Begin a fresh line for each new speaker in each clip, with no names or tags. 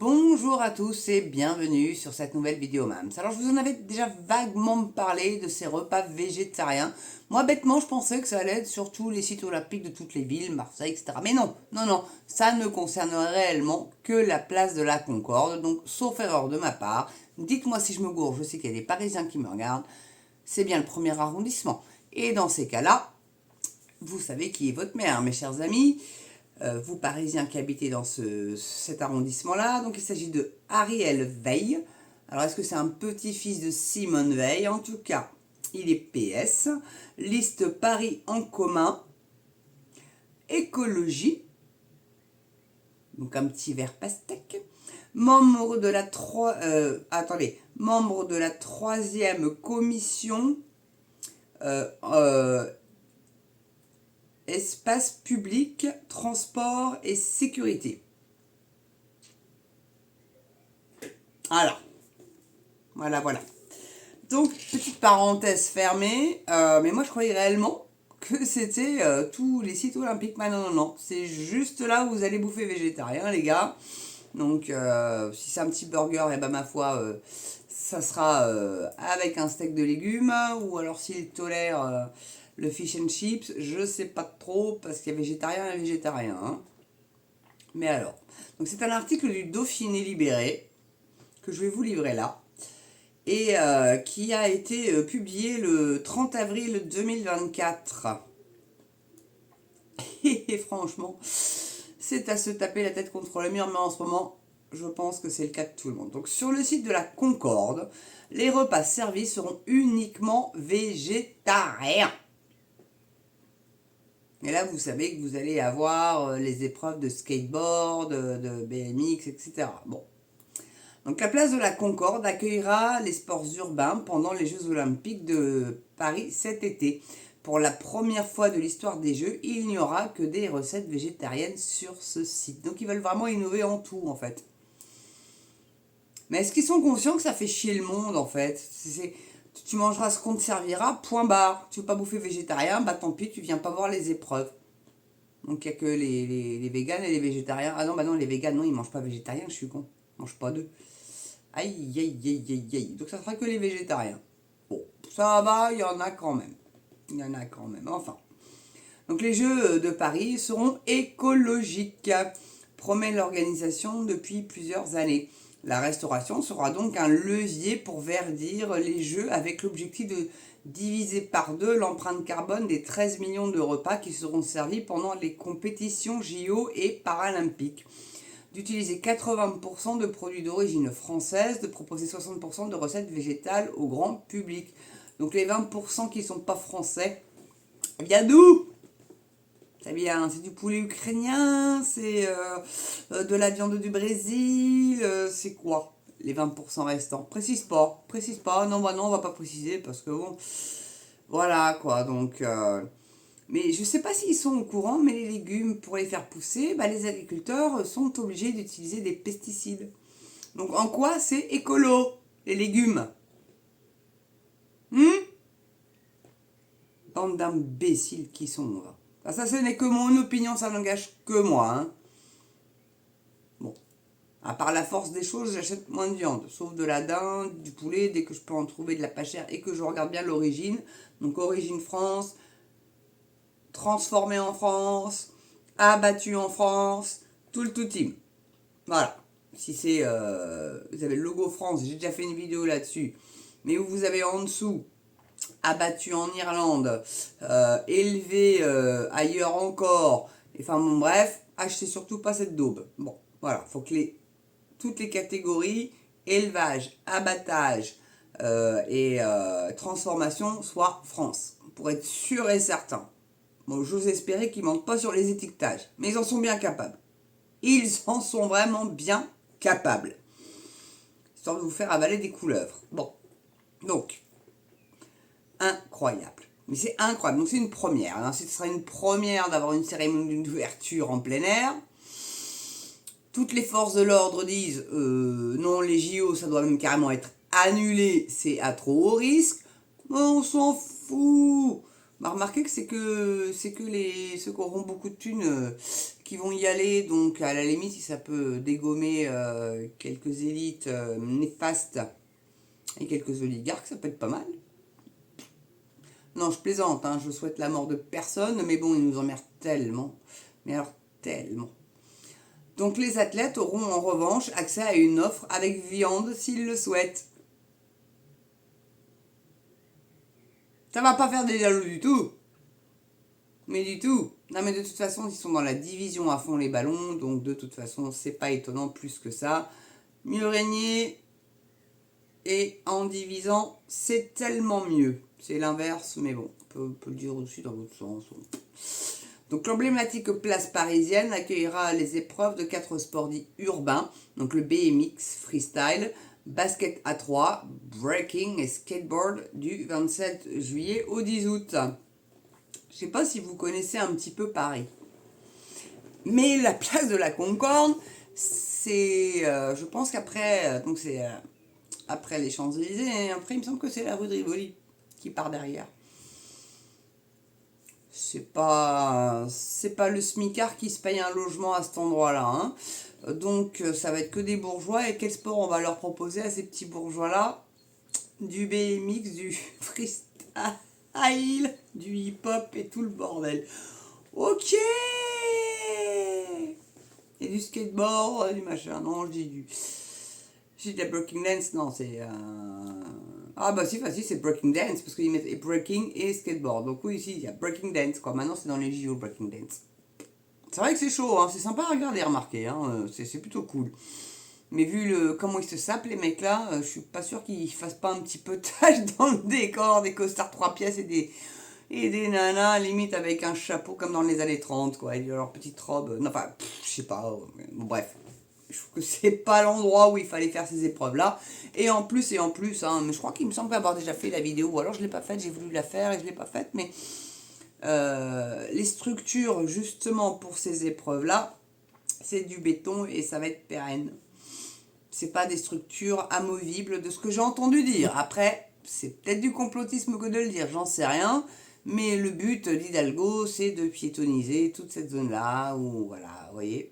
Bonjour à tous et bienvenue sur cette nouvelle vidéo MAMS. Alors je vous en avais déjà vaguement parlé de ces repas végétariens. Moi bêtement je pensais que ça allait être sur tous les sites olympiques de toutes les villes, Marseille, etc. Mais non, ça ne concerne réellement que la place de la Concorde. Donc sauf erreur de ma part, dites-moi si je me gourre, je sais qu'il y a des Parisiens qui me regardent. C'est bien le premier arrondissement. Et dans ces cas-là, vous savez qui est votre maire, mes chers amis. Vous Parisiens qui habitez dans cet arrondissement-là. Donc il s'agit de Ariel Veil. Alors est-ce que c'est un petit-fils de Simone Veil? En tout cas, il est PS. Liste Paris en commun. Écologie. Donc un petit verre pastèque. Membre de la membre de la 3e commission espace public, transport et sécurité. Voilà. Donc, petite parenthèse fermée, mais moi je croyais réellement que c'était tous les sites olympiques. Mais non, c'est juste là où vous allez bouffer végétarien, les gars. Donc, si c'est un petit burger, et ben ma foi, ça sera avec un steak de légumes, ou alors s'il tolère le fish and chips, je sais pas trop, parce qu'il y a végétarien et végétarien. Hein. Mais alors, donc c'est un article du Dauphiné Libéré, que je vais vous livrer là, et qui a été publié le 30 avril 2024. Et franchement, c'est à se taper la tête contre le mur, mais en ce moment, je pense que c'est le cas de tout le monde. Donc sur le site de la Concorde, les repas servis seront uniquement végétariens. Et là, vous savez que vous allez avoir les épreuves de skateboard, de BMX, etc. Bon. Donc la place de la Concorde accueillera les sports urbains pendant les Jeux Olympiques de Paris cet été. Pour la première fois de l'histoire des Jeux, il n'y aura que des recettes végétariennes sur ce site. Donc ils veulent vraiment innover en tout, en fait. Mais est-ce qu'ils sont conscients que ça fait chier le monde, en fait? Tu mangeras ce qu'on te servira, point barre. Tu veux pas bouffer végétarien, bah tant pis, tu viens pas voir les épreuves. Donc il n'y a que les véganes et les végétariens. Ah non, bah non, les véganes, non, ils mangent pas végétarien, je suis con. Ils mangent pas d'œufs. Aïe. Donc ça sera que les végétariens. Bon, ça va, il y en a quand même. Enfin. Donc les Jeux de Paris seront écologiques, promet l'organisation depuis plusieurs années. La restauration sera donc un levier pour verdir les Jeux avec l'objectif de diviser par deux l'empreinte carbone des 13 millions de repas qui seront servis pendant les compétitions JO et paralympiques. D'utiliser 80% de produits d'origine française, de proposer 60% de recettes végétales au grand public. Donc les 20% qui ne sont pas français, bien d'où? C'est du poulet ukrainien, c'est de la viande du Brésil, c'est quoi les 20% restants? Précise pas, non, on va pas préciser parce que bon, voilà quoi, donc... mais je ne sais pas s'ils sont au courant, mais les légumes, pour les faire pousser, les agriculteurs sont obligés d'utiliser des pesticides. Donc en quoi c'est écolo, les légumes? Bande d'imbéciles qui sont... Ça, ce n'est que mon opinion, ça n'engage que moi. Hein. Bon. À part la force des choses, j'achète moins de viande. Sauf de la dinde, du poulet, dès que je peux en trouver de la pas chère et que je regarde bien l'origine. Donc origine France, transformé en France, abattu en France, tout le tout team. Voilà. Si c'est... vous avez le logo France, j'ai déjà fait une vidéo là-dessus. Mais où vous avez en dessous... abattu en Irlande, élevé ailleurs encore, enfin bon bref, achetez surtout pas cette daube. Bon, voilà, faut que toutes les catégories, élevage, abattage et transformation soient France, pour être sûr et certain. Bon, j'ose espérer qu'ils ne mentent pas sur les étiquetages, mais ils en sont bien capables. Ils en sont vraiment bien capables. Histoire de vous faire avaler des couleuvres. Bon, donc... incroyable. Mais c'est incroyable. Donc c'est une première. Hein. Ce sera une première d'avoir une cérémonie d'ouverture en plein air. Toutes les forces de l'ordre disent non, les JO, ça doit même carrément être annulé. C'est à trop haut risque. On s'en fout. Remarquez que c'est que ceux qui auront beaucoup de thunes qui vont y aller, donc à la limite, si ça peut dégommer quelques élites néfastes et quelques oligarques, ça peut être pas mal. Non, je plaisante, hein, je souhaite la mort de personne, mais bon, ils nous emmerdent tellement. Mais alors, tellement. Donc les athlètes auront en revanche accès à une offre avec viande s'ils le souhaitent. Ça va pas faire des jaloux du tout. Mais du tout. Non mais de toute façon, ils sont dans la division à fond les ballons, donc de toute façon, c'est pas étonnant plus que ça. Mieux régner et en divisant, c'est tellement mieux. C'est l'inverse, mais bon, on peut le dire aussi dans l'autre sens. Donc l'emblématique place parisienne accueillera les épreuves de 4 sports dits urbains, donc le BMX, freestyle, basket à 3, breaking et skateboard du 27 juillet au 10 août. Je ne sais pas si vous connaissez un petit peu Paris. Mais la place de la Concorde, c'est, je pense qu'après, donc c'est après les Champs-Élysées, et après il me semble que c'est la rue de Rivoli qui part derrière. C'est pas le smicard qui se paye un logement à cet endroit-là. Hein. Donc ça va être que des bourgeois. Et quel sport on va leur proposer à ces petits bourgeois-là? Du BMX, du freestyle, du hip-hop et tout le bordel. Ok. Et du skateboard, du machin. Non, je dis du... Je dis de la breaking dance. Non, c'est... Ah bah si, c'est breaking dance, parce qu'ils mettent breaking et skateboard. Donc oui, ici, il y a breaking dance, quoi. Maintenant, c'est dans les JO, breaking dance. C'est vrai que c'est chaud, hein. C'est sympa à regarder, remarquer, hein. C'est plutôt cool. Mais vu comment ils se sapent, les mecs là, je suis pas sûr qu'ils fassent pas un petit peu de tâche dans le décor, des costards 3 pièces et des nanas, limite avec un chapeau comme dans les années 30, quoi. Et leur petite robe. Non, enfin, je sais pas. Bon, bref. Je trouve que c'est pas l'endroit où il fallait faire ces épreuves-là. Et en plus, hein, mais je crois qu'il me semble avoir déjà fait la vidéo, ou alors je l'ai pas faite, j'ai voulu la faire et je l'ai pas faite, mais les structures justement pour ces épreuves-là, c'est du béton et ça va être pérenne. C'est pas des structures amovibles de ce que j'ai entendu dire. Après, c'est peut-être du complotisme que de le dire, j'en sais rien. Mais le but d'Hidalgo, c'est de piétoniser toute cette zone-là, où voilà, vous voyez.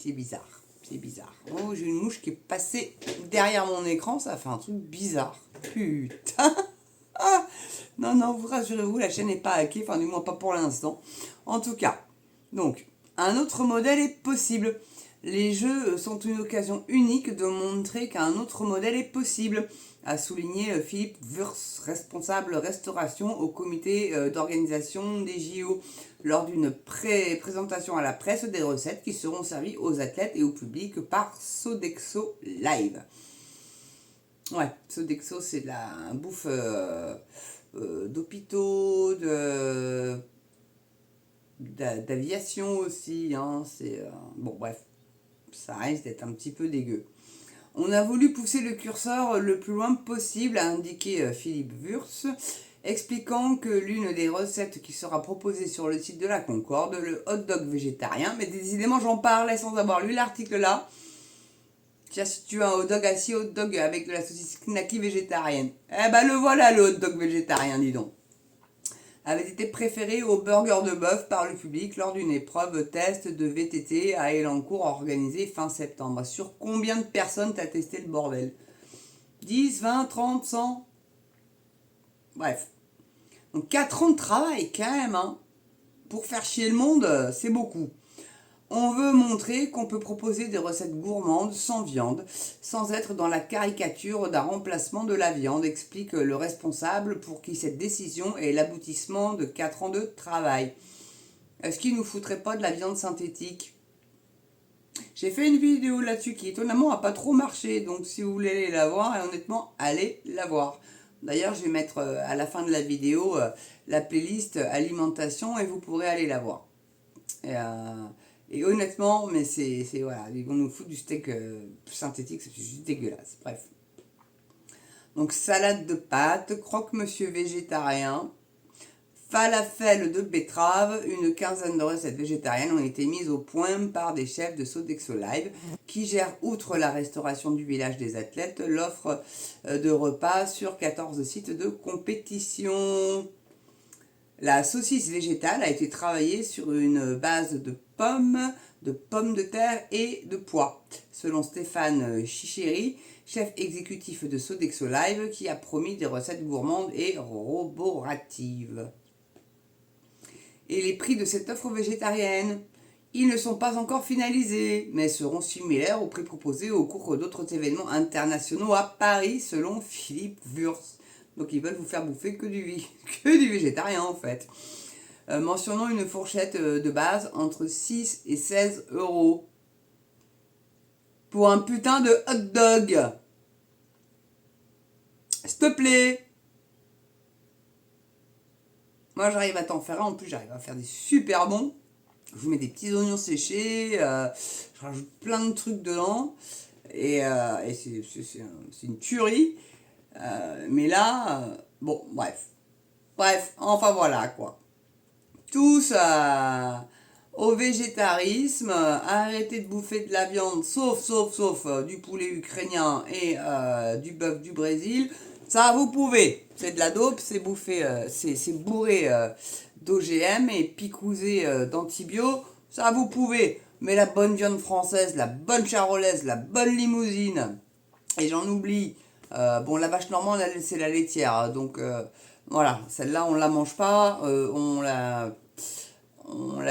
C'est bizarre, c'est bizarre. Oh, j'ai une mouche qui est passée derrière mon écran, ça fait un truc bizarre. Putain. Ah, non, vous rassurez-vous, la chaîne n'est pas hackée, enfin du moins pas pour l'instant. En tout cas, donc, un autre modèle est possible. Les jeux sont une occasion unique de montrer qu'un autre modèle est possible, a souligné Philippe Wurtz, responsable restauration au comité d'organisation des JO, lors d'une présentation à la presse des recettes qui seront servies aux athlètes et au public par Sodexo Live. Ouais, Sodexo, c'est de la bouffe d'hôpitaux, d'aviation aussi. Hein, c'est bon, bref, ça risque d'être un petit peu dégueu. On a voulu pousser le curseur le plus loin possible, a indiqué Philippe Wurtz, expliquant que l'une des recettes qui sera proposée sur le site de la Concorde, le hot dog végétarien, mais décidément j'en parlais sans avoir lu l'article là. Tiens, si tu as un hot dog assis, hot dog avec de la saucisse knacky végétarienne. Eh ben le voilà le hot dog végétarien, dis donc. Avait été préféré au burger de bœuf par le public lors d'une épreuve test de VTT à Elancourt organisée fin septembre. Sur combien de personnes t'as testé le bordel? 10, 20, 30, 100? Bref. Donc 4 ans de travail quand même, hein. Pour faire chier le monde, c'est beaucoup. On veut montrer qu'on peut proposer des recettes gourmandes sans viande, sans être dans la caricature d'un remplacement de la viande, explique le responsable pour qui cette décision est l'aboutissement de 4 ans de travail. Est-ce qu'il ne nous foutrait pas de la viande synthétique? J'ai fait une vidéo là-dessus qui étonnamment n'a pas trop marché, donc si vous voulez aller la voir, et honnêtement, allez la voir. D'ailleurs, je vais mettre à la fin de la vidéo la playlist alimentation et vous pourrez aller la voir. Et honnêtement, mais c'est voilà, ils vont nous foutre du steak synthétique, c'est juste dégueulasse. Bref. Donc salade de pâtes, croque-monsieur végétarien, falafel de betterave, une quinzaine de recettes végétariennes ont été mises au point par des chefs de Sodexo Live qui gèrent, outre la restauration du village des athlètes, l'offre de repas sur 14 sites de compétition. La saucisse végétale a été travaillée sur une base de pommes de terre et de pois, selon Stéphane Chicheri, chef exécutif de Sodexo Live, qui a promis des recettes gourmandes et roboratives. Et les prix de cette offre végétarienne, ils ne sont pas encore finalisés, mais seront similaires aux prix proposés au cours d'autres événements internationaux à Paris, selon Philippe Wurst. Donc ils veulent vous faire bouffer que du végétarien en fait. Mentionnons une fourchette de base entre 6 et 16 euros pour un putain de hot dog. S'il te plaît. Moi j'arrive à t'en faire un, en plus j'arrive à faire des super bons. Je vous mets des petits oignons séchés, je rajoute plein de trucs dedans, et c'est une tuerie. Mais là, bon, bref, enfin voilà quoi. Tous au végétarisme, arrêtez de bouffer de la viande, sauf du poulet ukrainien et du bœuf du Brésil. Ça, vous pouvez. C'est de la dope, c'est bouffé, c'est bourré d'OGM et picousé d'antibio. Ça, vous pouvez. Mais la bonne viande française, la bonne charolaise, la bonne limousine, et j'en oublie. Bon, la vache normande, c'est la laitière. Donc, voilà, celle-là, on ne la mange pas. On la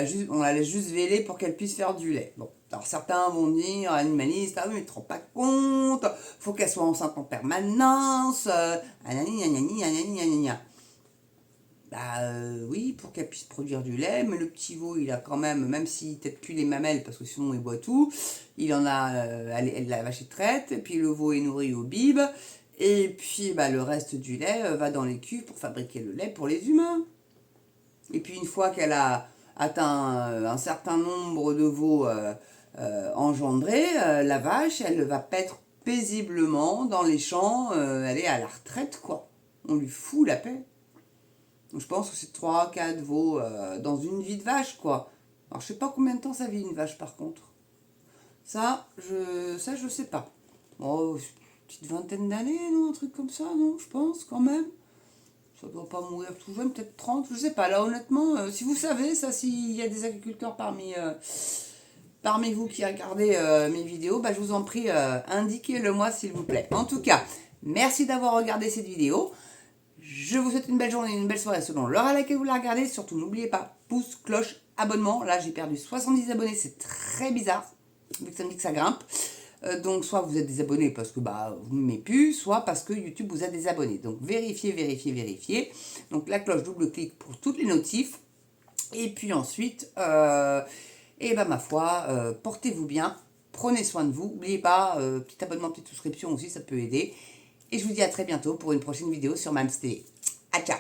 laisse juste véler pour qu'elle puisse faire du lait. Bon, alors certains vont dire, animalistes, ah oui, mais tu te rends pas compte, faut qu'elle soit enceinte en permanence, oui, pour qu'elle puisse produire du lait, mais le petit veau, il a quand même s'il tête plus les mamelles, parce que sinon il boit tout, il en a, la vache est traite, et puis le veau est nourri au bib, et puis le reste du lait va dans les cuves pour fabriquer le lait pour les humains. Et puis une fois qu'elle a atteint un certain nombre de veaux engendrés, la vache, elle va paître paisiblement dans les champs, elle est à la retraite, quoi. On lui fout la paix. Donc, je pense que c'est 3-4 veaux dans une vie de vache, quoi. Alors, je sais pas combien de temps ça vit une vache, par contre. Ça, je sais pas. Oh, une petite vingtaine d'années, non? Un truc comme ça, non? Je pense, quand même. Ça doit pas mourir tout jeune, peut-être 30, je sais pas. Là, honnêtement, si vous savez, ça, s'il y a des agriculteurs parmi vous qui regardez mes vidéos, je vous en prie, indiquez-le moi, s'il vous plaît. En tout cas, merci d'avoir regardé cette vidéo. Je vous souhaite une belle journée, une belle soirée selon l'heure à laquelle vous la regardez. Surtout, n'oubliez pas, pouce, cloche, abonnement. Là, j'ai perdu 70 abonnés, c'est très bizarre, vu que ça me dit que ça grimpe. Donc, soit vous êtes désabonné parce que vous ne m'aimez plus, soit parce que YouTube vous a désabonné. Donc, vérifiez. Donc, la cloche, double-clic pour toutes les notifs. Et puis ensuite, ma foi, portez-vous bien, prenez soin de vous. N'oubliez pas, petit abonnement, petite souscription aussi, ça peut aider. Et je vous dis à très bientôt pour une prochaine vidéo sur Mams TV. À ciao!